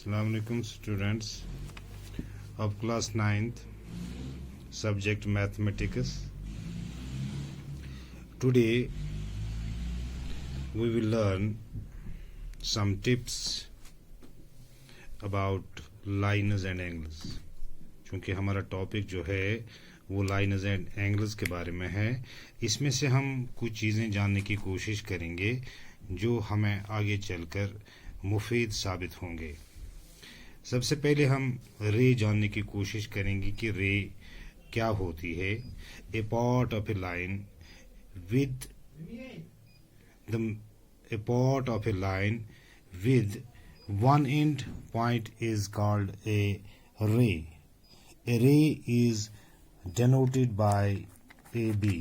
Assalamualaikum students of class 9th subject mathematics. Today we will learn some tips about lines and angles. क्योंकि हमारा topic जो है वो lines and angles के बारे में है, इसमें से हम कुछ चीज़ें जानने की कोशिश करेंगे जो हमें आगे चलकर मुफीद साबित होंगे। सबसे पहले हम रे जानने की कोशिश करेंगे कि रे क्या होती है। A part of a line with a part of a line with one end point is called a ray. A ray is denoted by AB.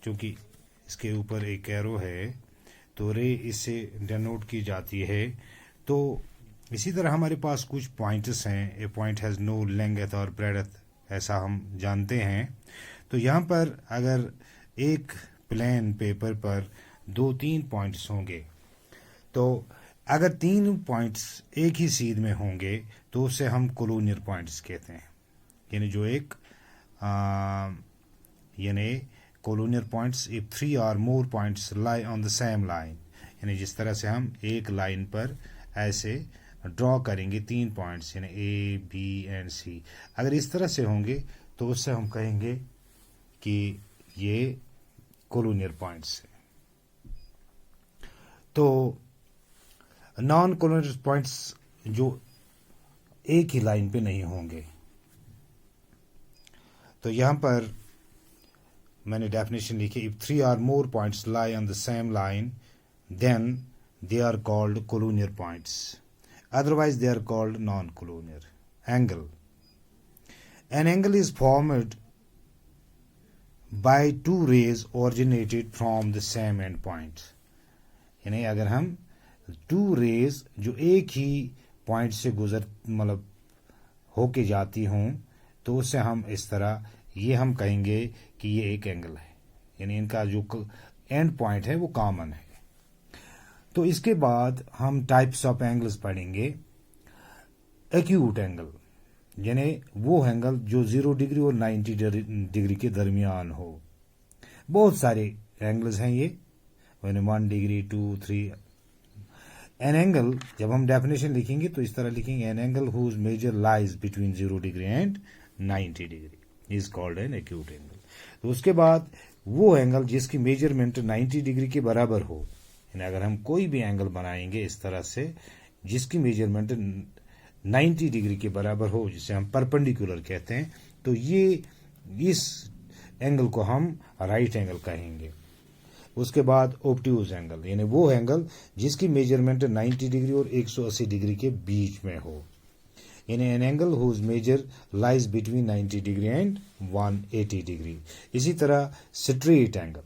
क्योंकि इसके ऊपर एक एरो है तो रे इससे डेनोट की जाती है। तो इसी तरह हमारे पास कुछ पॉइंट्स हैं। ए पॉइंट हैज़ नो लेंथ और ब्रेडथ, ऐसा हम जानते हैं। तो यहाँ पर अगर एक प्लेन पेपर पर 2-3 पॉइंट्स होंगे, तो अगर 3 पॉइंट्स एक ही सीध में होंगे तो उसे हम कोलोनियल पॉइंट्स कहते हैं। यानी जो एक यानी कोलोनियल पॉइंट्स इफ 3 और more points lie on the same line, यानी जिस तरह से हम एक लाइन पर ऐसे ड्रॉ करेंगे 3 पॉइंट्स यानी ए बी एंड सी, अगर इस तरह से होंगे तो उससे हम कहेंगे कि ये कोलोनियल पॉइंट्स है। तो नॉन कोलोनियल पॉइंट्स जो एक ही लाइन पे नहीं होंगे, तो यहां पर मैंने डेफिनेशन लिखी, इफ 3 और more points lie on the same line then they are called collinear points, otherwise they are called non-collinear. Angle. An angle is formed by 2 rays originated from the same end point. यानी अगर हम 2 rays जो एक ही point से गुजर मतलब होके जाती हों तो उससे हम इस तरह ये हम कहेंगे कि ये एक एंगल है, यानी इनका जो एंड पॉइंट है वो कॉमन है। तो इसके बाद हम टाइप्स ऑफ एंगल्स पढ़ेंगे। एक्यूट एंगल यानी वो एंगल जो 0 डिग्री और 90 डिग्री के दरमियान हो। बहुत सारे एंगल्स हैं ये, 1 डिग्री 2, 3। एन एंगल जब हम डेफिनेशन लिखेंगे तो इस तरह लिखेंगे, an angle whose measure lies between 0 degree and 90 degree is called an acute angle. तो उसके बाद वो एंगल जिसकी मेजरमेंट 90 डिग्री के बराबर हो, अगर हम कोई भी एंगल बनाएंगे इस तरह से जिसकी मेजरमेंट 90 डिग्री के बराबर हो, जिसे हम परपेंडिकुलर कहते हैं, तो ये इस एंगल को हम राइट एंगल कहेंगे। उसके बाद ऑब्ट्यूज एंगल यानी वो एंगल जिसकी मेजरमेंट 90 डिग्री और 180 डिग्री के बीच में हो, यानी an angle whose measure lies between 90 degree and 180 degree. इसी तरह स्ट्रेट एंगल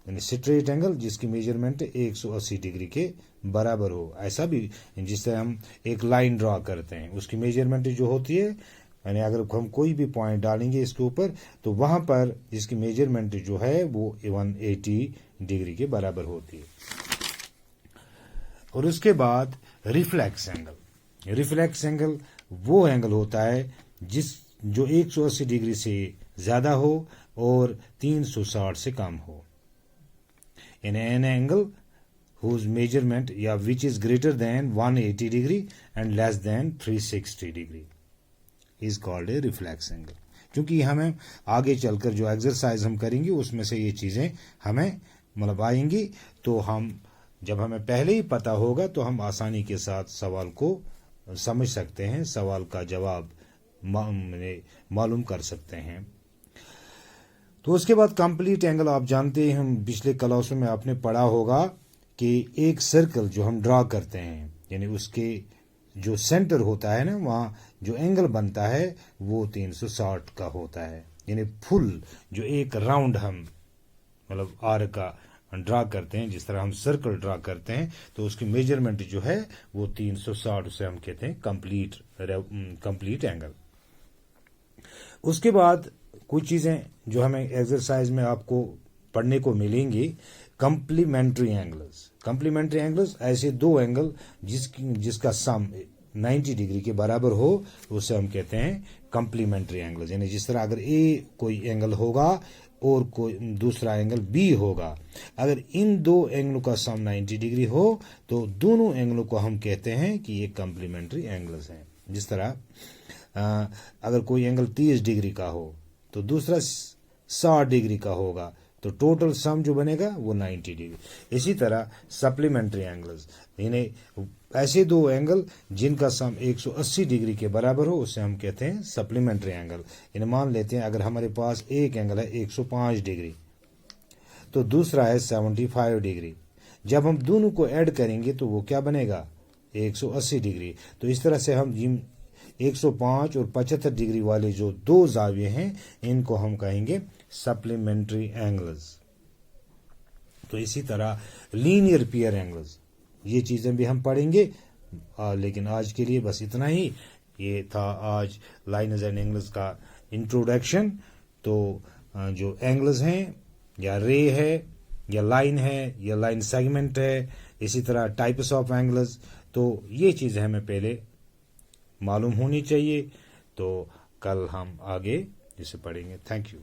यानी स्ट्रेट एंगल जिसकी मेजरमेंट 180 डिग्री के बराबर हो। ऐसा भी जिससे हम एक लाइन ड्रॉ करते हैं उसकी मेजरमेंट जो होती है, यानी अगर हम कोई भी पॉइंट डालेंगे इसके ऊपर तो वहां पर इसकी मेजरमेंट जो है वो 180 डिग्री के बराबर होती है। और उसके बाद रिफ्लेक्स एंगल। रिफ्लेक्स एंगल वो एंगल होता है जो 180 डिग्री से ज्यादा हो और 360 से कम हो। In an angle whose measurement which is greater than 180 degree and less than 360 degree is called a reflex angle. क्योंकि हमें आगे चलकर जो एक्सरसाइज हम करेंगे उसमें से ये चीजें हमें मतलब आएंगी, तो हम जब हमें पहले ही पता होगा तो हम आसानी के साथ सवाल को समझ सकते हैं, सवाल का जवाब मालूम कर सकते हैं। तो उसके बाद कंप्लीट एंगल आप जानते हैं, हम पिछले क्लासों में आपने पढ़ा होगा कि एक सर्कल जो हम ड्रॉ करते हैं यानी उसके जो सेंटर होता है ना, वहाँ जो एंगल बनता है वो 360 का होता है। यानी फुल जो एक राउंड हम मतलब आर का ड्रॉ करते हैं, जिस तरह हम सर्कल ड्रॉ करते हैं तो उसकी मेजरमेंट जो है वो 360, उसे हम कहते हैं कंप्लीट एंगल। उसके बाद कुछ चीजें जो हमें एक्सरसाइज में आपको पढ़ने को मिलेंगी, कंप्लीमेंट्री एंगल्स। कंप्लीमेंट्री एंगल्स ऐसे दो एंगल जिसका सम 90 डिग्री के बराबर हो, उसे हम कहते हैं कंप्लीमेंट्री एंगल्स। यानी जिस तरह अगर ए कोई एंगल होगा और कोई दूसरा एंगल बी होगा, अगर इन दो एंगलों का सम 90 डिग्री हो तो दोनों एंगलों को हम कहते हैं कि ये कंप्लीमेंट्री एंगल्स हैं। जिस तरह अगर कोई एंगल 30 डिग्री का हो तो दूसरा 60 डिग्री का होगा, तो टोटल सम जो बनेगा वो 90 डिग्री। इसी तरह सप्लीमेंट्री एंगल्स, यानी ऐसे दो एंगल जिनका सम 180 डिग्री के बराबर हो, उसे हम कहते हैं सप्लीमेंट्री एंगल। यानी मान लेते हैं अगर हमारे पास एक एंगल है 105 डिग्री तो दूसरा है 75 डिग्री, जब हम दोनों को ऐड करेंगे तो वो क्या बनेगा, 180 डिग्री। तो इस तरह से हम 105 और 75 डिग्री वाले जो दो जाविये हैं इनको हम कहेंगे सप्लीमेंट्री एंगल्स। तो इसी तरह लीनियर पेयर एंगल्स, ये चीज़ें भी हम पढ़ेंगे, लेकिन आज के लिए बस इतना ही। ये था आज लाइन्स एंड एंगल्स का इंट्रोडक्शन। तो जो एंगल्स हैं या रे है या लाइन है या लाइन सेगमेंट है, इसी तरह टाइप्स ऑफ एंगल्स, तो ये चीज़ें हमें पहले मालूम होनी चाहिए। तो कल हम आगे इसे पढ़ेंगे। Thank you.